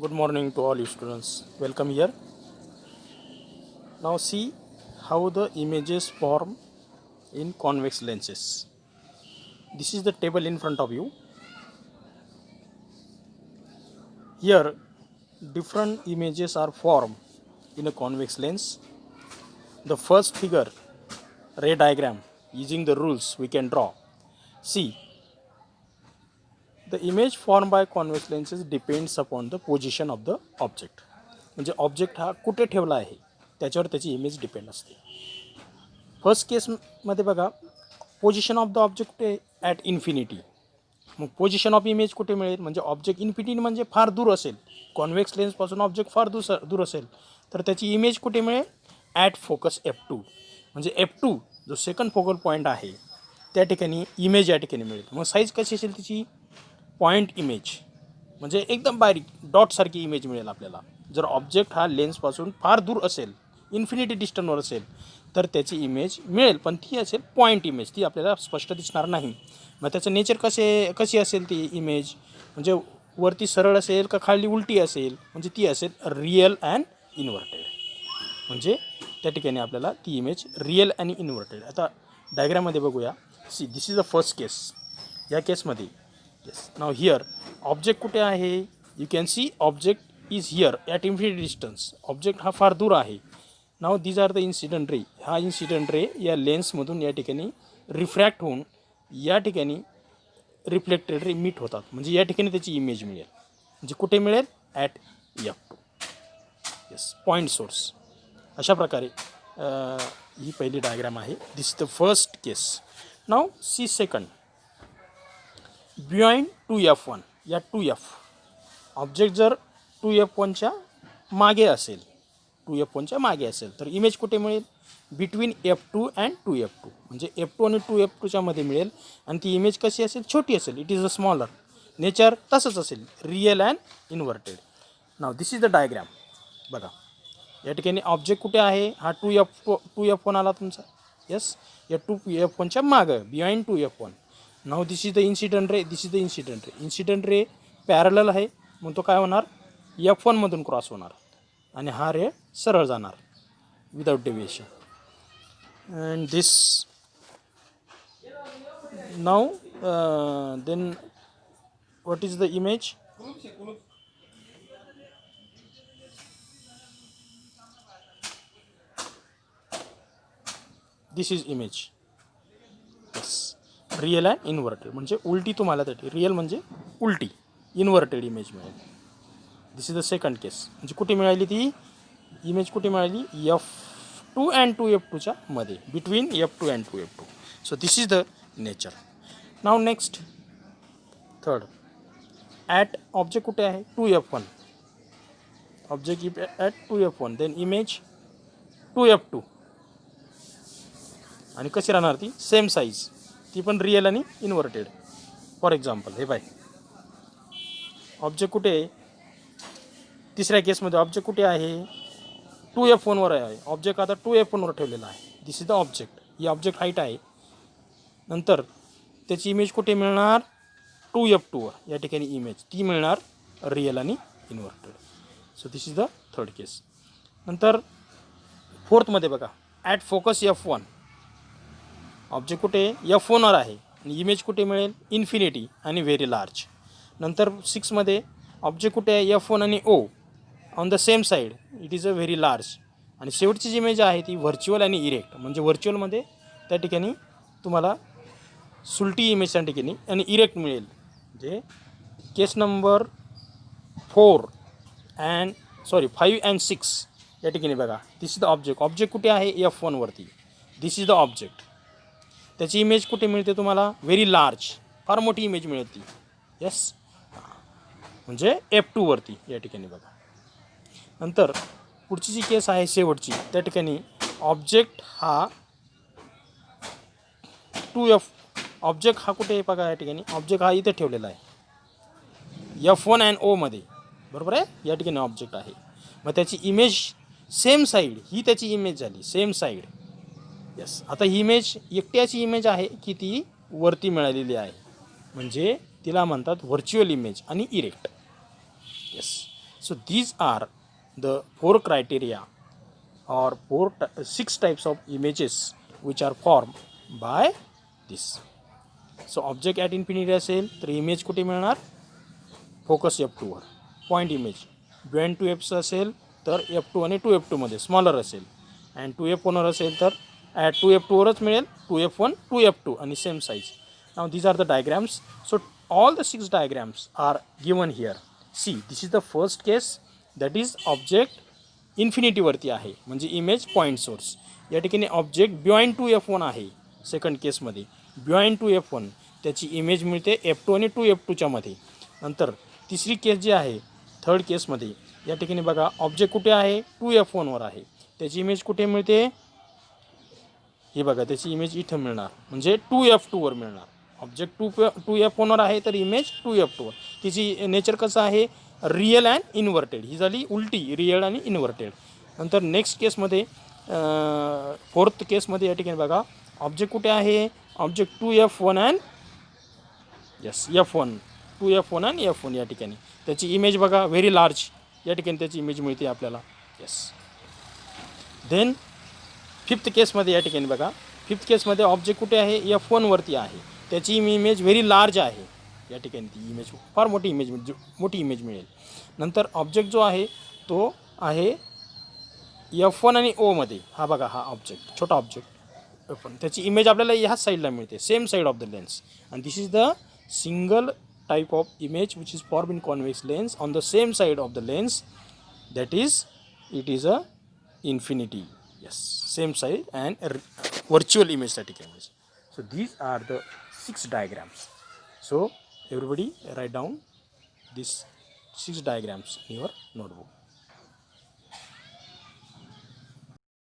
Good morning to all you students. Welcome here. Now see how the images form in convex lenses. This is the table in front of you. Here different images are formed in a convex lens. The first figure, ray diagram, using the rules we can draw. See, the image formed by convex lenses depends upon the position of the object. म्हणजे object हा कुठे ठेवला आहे त्याच्यावर त्याची image depend असते. First केसमध्ये बघा, पोझिशन ऑफ द ऑब्जेक्ट कुठे ॲट इन्फिनिटी. मग पोझिशन ऑफ इमेज कुठे मिळेल, म्हणजे ऑब्जेक्ट इन्फिनिटी म्हणजे फार दूर असेल, कॉन्व्हेक्स लेन्सपासून ऑब्जेक्ट फार दूर असेल तर त्याची इमेज कुठे मिळेल, ॲट फोकस F2. म्हणजे F2 जो सेकंड फोकल पॉईंट आहे त्या ठिकाणी इमेज या ठिकाणी मिळेल. मग साईज कशी असेल तिची, पॉईंट इमेज, म्हणजे एकदम बारीक डॉटसारखी इमेज मिळेल आपल्याला. जर ऑब्जेक्ट हा लेन्सपासून फार दूर असेल, इन्फिनिटी डिस्टन्सवर असेल तर त्याची इमेज मिळेल, पण ती असेल पॉईंट इमेज, ती आपल्याला स्पष्ट दिसणार नाही. मग त्याचं नेचर कशी असेल ती इमेज, म्हणजे वरती सरळ असेल का खाली उलटी असेल, म्हणजे ती असेल रिअल अँड इन्व्हर्टेड. म्हणजे त्या ठिकाणी आपल्याला ती इमेज रिअल आणि इन्व्हर्टेड. आता डायग्राममध्ये बघूया. See, this is the first case. या केसमध्ये येस, नाव हिअर ऑब्जेक्ट कुठे आहे, you can see object is here at infinity distance. Object हा फार दूर आहे. Now these are the incident ray. हा इन्सिडंट रे या लेन्समधून या ठिकाणी रिफ्रॅक्ट होऊन या ठिकाणी रिफ्लेक्टेड रे मीट होतात, म्हणजे या ठिकाणी त्याची इमेज मिळेल. म्हणजे कुठे मिळेल, at F2. Yes, point source. अशा प्रकारे ही पहिली डायग्राम आहे. This is the first case. Now see second, beyond 2F1. या 2F ऑब्जेक्ट जर 2F1च्या मागे असेल, 2F1च्या मागे असेल तर इमेज कुठे मिळेल, बिटवीन F2 अँड 2F2. म्हणजे F2 आणि 2F2च्या मध्ये मिळेल. आणि ती इमेज कशी असेल, छोटी असेल. It is a smaller. Nature तसंच असेल, real and inverted. Now this is the diagram. बघा, या ठिकाणी ऑब्जेक्ट कुठे आहे, हा 2F1 आला तुमचा. येस, या 2F1च्या मागं, behind 2F1. Now this is the incident ray. This is the incident ray. Incident ray parallel आहे, मग तो काय होणार, F1मधून क्रॉस होणार आणि हा रे सरळ जाणार without deviation. And this now then what is the image, this is image. Yes, real and inverted. म्हणजे उलटी तुम्हाला त्याची, रिअल म्हणजे उलटी, इन्व्हर्टेड इमेज मिळेल. दिस इज द सेकंड केस. म्हणजे कुठे मिळाली ती इमेज, कुठे मिळाली, F2 अँड 2F2च्या मध्ये, between F2 and 2F2. So this is the nature. Now next third, at object कुठे आहे, 2F1. Object at 2F1, then image 2F2. आणि कशी राहणार ती, सेम साईज, ती पण रिअल आणि इन्व्हर्टेड. फॉर एक्झाम्पल हे बाय, ऑब्जेक्ट कुठे आहे, तिसऱ्या केसमध्ये ऑब्जेक्ट कुठे आहे, 2F1वर आहे. ऑब्जेक्ट आता 2F1वर ठेवलेला आहे. This is the object. ही ऑब्जेक्ट हाईट आहे. नंतर त्याची इमेज कुठे मिळणार, 2F2वर. या ठिकाणी इमेज ती मिळणार रिअल आणि inverted. So this is the third case. नंतर फोर्थमध्ये बघा, ॲट फोकस F1. ऑब्जेक्ट कुठे, F1वर आहे आणि इमेज कुठे मिळेल, इन्फिनिटी आणि व्हेरी लार्ज. नंतर 6मध्ये ऑब्जेक्ट कुठे आहे, F1 आणि O on the same side, it is a very large. आणि शेवटची जी इमेज आहे ती व्हर्च्युअल आणि इरेक्ट. म्हणजे व्हर्च्युअलमध्ये त्या ठिकाणी तुम्हाला सुलटी इमेज त्या ठिकाणी आणि इरेक्ट मिळेल. म्हणजे केस नंबर 5 अँड 6 या ठिकाणी बघा, दिस इज द ऑब्जेक्ट. ऑब्जेक्ट कुठे आहे, F1वरती. दिस इज द ऑब्जेक्ट. त्याची इमेज कुठे मिळते तुम्हाला, व्हेरी लार्ज, फार मोठी इमेज मिळते. येस, म्हणजे F2वरती या ठिकाणी बघा. नंतर पुढची जी केस आहे शेवटची, त्या ठिकाणी ऑब्जेक्ट हा 2F, ऑब्जेक्ट हा कुठे आहे बघा, या ठिकाणी ऑब्जेक्ट हा इथे ठेवलेला आहे F1 अँड Oमध्ये, बरोबर आहे. या ठिकाणी ऑब्जेक्ट आहे, मग त्याची इमेज सेम साईड, ही त्याची इमेज झाली सेम साईड. येस, आता ही इमेज एकट्याची इमेज आहे की ती वरती मिळालेली आहे, म्हणजे तिला म्हणतात व्हर्च्युअल इमेज आणि erect. Yes, So these are the 4 criteria or 6 types of images which are formed by this. So object at infinity असेल तर इमेज कुठे मिळणार, फोकस F2 वर, पॉईंट इमेज. बियॉइंड 2F असेल तर F2 आणि 2F2मध्ये स्मॉलर असेल, अँड 2F1वर असेल तर ॲट 2F2वरच मिळेल, 2F1 2F2 आणि same size. Now these are the diagrams. So all the 6 diagrams are given here. See, this is the first case, that is object इन्फिनिटीवरती आहे म्हणजे इमेज पॉईंट सोर्स. या ठिकाणी ऑब्जेक्ट बियॉइंड 2F1 आहे second केसमध्ये, बियॉइंड 2F1 त्याची image मिळते F2 आणि 2F2च्या मध्ये. नंतर तिसरी केस जी आहे थर्ड केसमध्ये, या ठिकाणी बघा ऑब्जेक्ट कुठे आहे 2F1वर आहे, त्याची इमेज कुठे मिळते, हे बघा त्याची इमेज इथं मिळणार म्हणजे 2F2वर मिळणार. ऑब्जेक्ट 2F1वर आहे तर इमेज 2F2वर. तिची नेचर कसं आहे, रिअल अँड इन्व्हर्टेड. ही झाली उलटी, रिअल आणि इन्व्हर्टेड. नंतर नेक्स्ट केसमध्ये फोर्थ केसमध्ये या ठिकाणी बघा ऑब्जेक्ट कुठे आहे, object 2F1 and F1, 2F1 and F1 या ठिकाणी त्याची इमेज बघा व्हेरी लार्ज, या ठिकाणी त्याची इमेज मिळते आपल्याला. देन फिफ्थ केसमध्ये या ठिकाणी बघा, फिफ्थ केसमध्ये ऑब्जेक्ट कुठे आहे F1वरती आहे, त्याची इमेज व्हेरी लार्ज आहे, या ठिकाणी ती इमेज फार मोठी इमेज मिळेल. नंतर ऑब्जेक्ट जो आहे तो आहे F1 आणि ओमध्ये, हा बघा हा ऑब्जेक्ट छोटा ऑब्जेक्ट F1, त्याची इमेज आपल्याला ह्याच साईडला मिळते, same side of the lens. And this is the single type of image which is form in convex lens on the same side of the lens, that is it is a infinity. Yes, same side and virtual image static image. So these are the 6 diagrams. So everybody write down these 6 diagrams in your notebook.